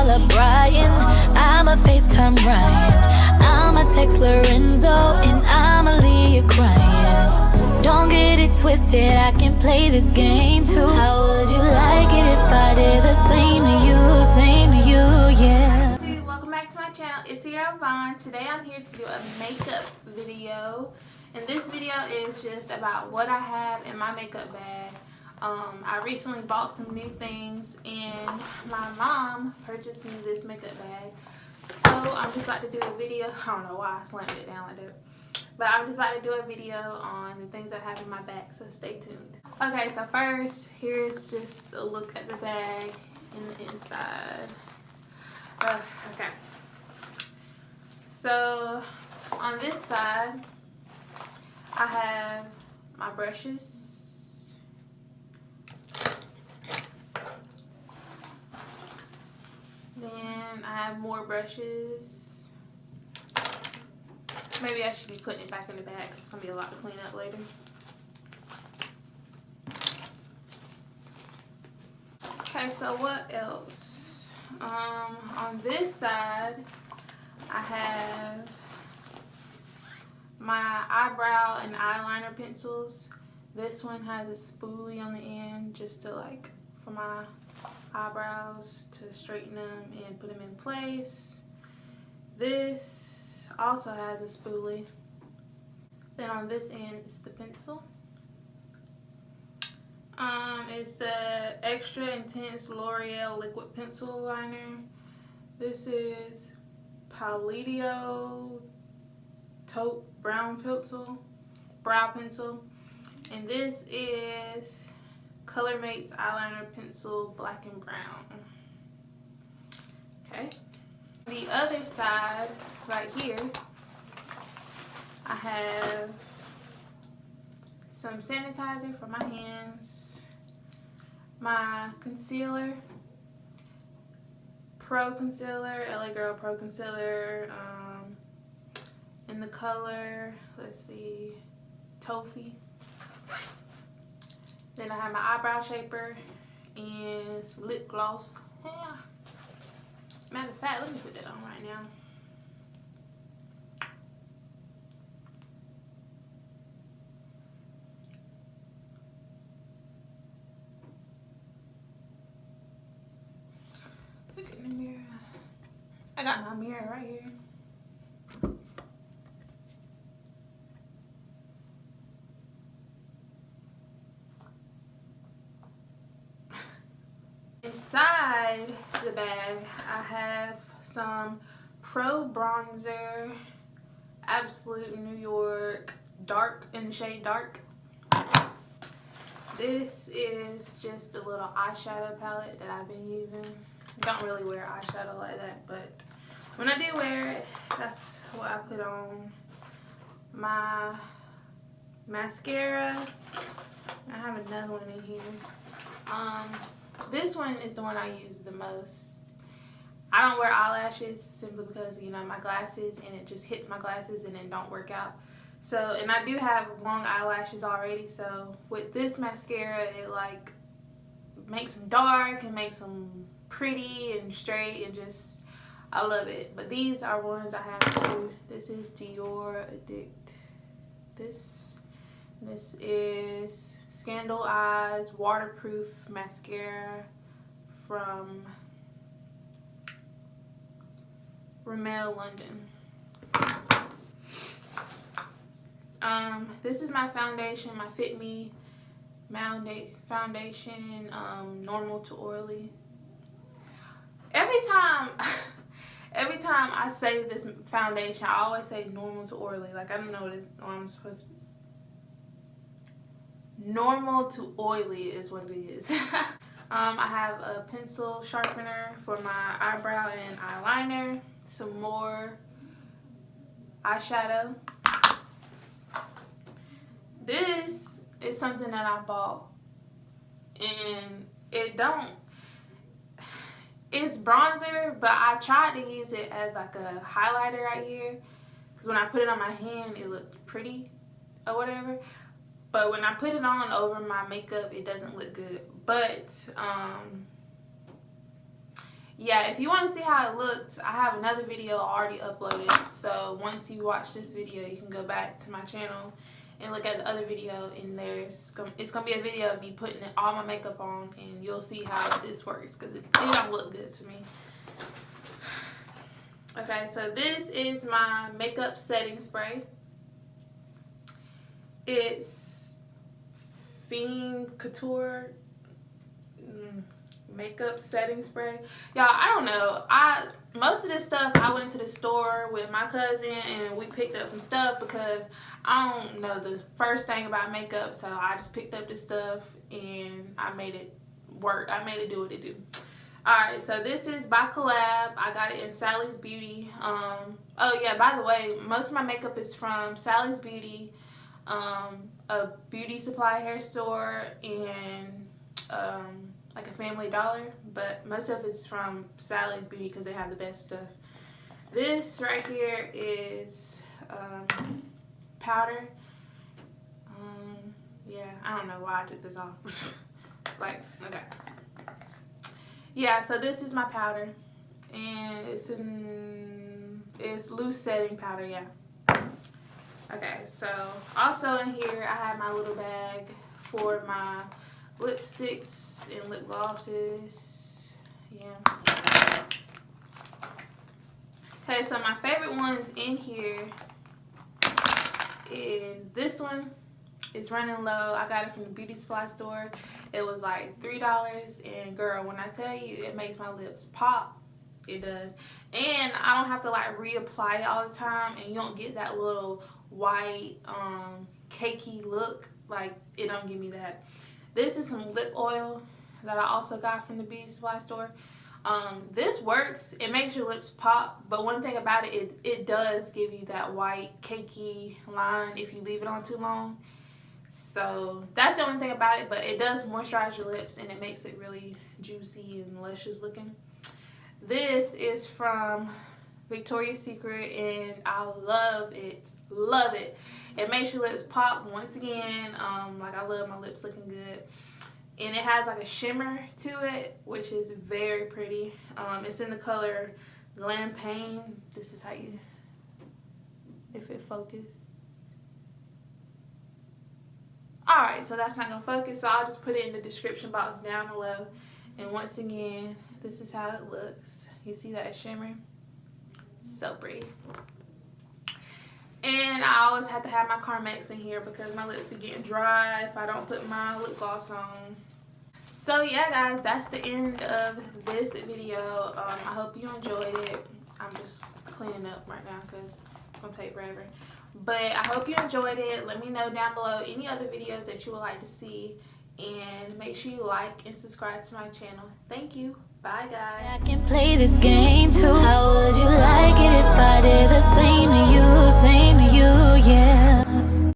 call up Brian, I'ma FaceTime Ryan, I'ma text Lorenzo, and I'ma leave you crying. Don't get it twisted, I can play this game too. How would you like it if I did the same to you, yeah. Welcome back to my channel. It's your girl Vaughn. Today I'm here to do a makeup video, and this video is just about what I have in my makeup bag. I recently bought some new things, and my mom purchased me this makeup bag. So I'm just about to do a video. I don't know why I slammed it down like that. But I'm just about to do a video on the things I have in my bag, so stay tuned. Okay, so first, here's just a look at the bag in the inside. Okay. So on this side, I have my brushes. Then I have more brushes. Maybe I should be putting it back in the bag because it's going to be a lot to clean up later. Okay, so what else? On this side, I have my eyebrow and eyeliner pencils. This one has a spoolie on the end just to for my eyebrows to straighten them and put them in place. This also has a spoolie. Then on this end is the pencil. It's the Extra Intense L'Oreal Liquid Pencil Liner. This is Palladium Taupe Brow Pencil. And this is Color Mates Eyeliner Pencil Black and Brown. Okay. The other side, right here, I have some sanitizer for my hands, my concealer, Pro Concealer, LA Girl Pro Concealer, in the color, let's see, Toffee. Then I have my eyebrow shaper and some lip gloss. Yeah. Matter of fact, let me put that on right now. Look in the mirror. I got my mirror right here. Inside the bag, I have some Pro Bronzer, Absolute New York Dark, in the shade Dark. This is just a little eyeshadow palette that I've been using. I don't really wear eyeshadow like that, but when I do wear it, that's what I put on. My mascara, I have another one in here. This one is the one I use the most. I don't wear eyelashes simply because, you know, my glasses, and it just hits my glasses and it don't work out. So, and I do have long eyelashes already, so with this mascara, it makes them dark and makes them pretty and straight, and just, I love it. But these are ones I have too. This is Dior Addict. This is Scandal Eyes Waterproof Mascara from Rimmel London. This is my foundation, my Fit Me foundation, normal to oily. Every time I say this foundation, I always say normal to oily. I don't know what I'm supposed to. Normal to oily is what it is. I have a pencil sharpener for my eyebrow and eyeliner, some more eyeshadow. This is something that I bought, and it's bronzer, but I tried to use it as a highlighter right here, because when I put it on my hand, it looked pretty or whatever. But when I put it on over my makeup, it doesn't look good. But yeah, if you want to see how it looked, I have another video already uploaded. So once you watch this video, you can go back to my channel and look at the other video, and it's gonna be a video of me putting all my makeup on, and you'll see how this works, because it don't look good to me. Okay, so this is my makeup setting spray. It's Fiend Couture makeup setting spray. Y'all, I don't know. Most of this stuff I went to the store with my cousin and we picked up some stuff because I don't know the first thing about makeup, so I just picked up this stuff and I made it work. I made it do what it do. Alright, so this is by Collab. I got it in Sally's Beauty. Oh yeah, by the way, most of my makeup is from Sally's Beauty, a beauty supply hair store, and like a Family Dollar, but most of it's from Sally's Beauty because they have the best stuff. This right here is powder. Yeah, I don't know why I took this off. Like, okay. Yeah, so this is my powder, and it's loose setting powder, yeah. Okay, so also in here I have my little bag for my lipsticks and lip glosses. Yeah. Okay, so my favorite ones in here is this one. It's running low. I got it from the beauty supply store. It was like $3, and girl, when I tell you it makes my lips pop, it does. And I don't have to like reapply it all the time, and you don't get that little white cakey look. Like, it don't give me that. This is some lip oil that I also got from the beauty supply store. This works. It makes your lips pop, but one thing about it, it does give you that white cakey line if you leave it on too long. So that's the only thing about it, but it does moisturize your lips and it makes it really juicy and luscious looking. This is from Victoria's Secret, and I love it. Love it. It makes your lips pop once again. Like, I love my lips looking good. And it has like a shimmer to it, which is very pretty. It's in the color Glampagne. This is how you, if it focus. Alright, so that's not going to focus, so I'll just put it in the description box down below. And once again, this is how it looks. You see that shimmer? So pretty. And I always have to have my Carmex in here because my lips be getting dry if I don't put my lip gloss on. So yeah, guys, that's the end of this video. I hope you enjoyed it. I'm just cleaning up right now because it's going to take forever. But I hope you enjoyed it. Let me know down below any other videos that you would like to see. And make sure you like and subscribe to my channel. Thank you. Bye, guys. I can play this game too. How would you like it if I did the same?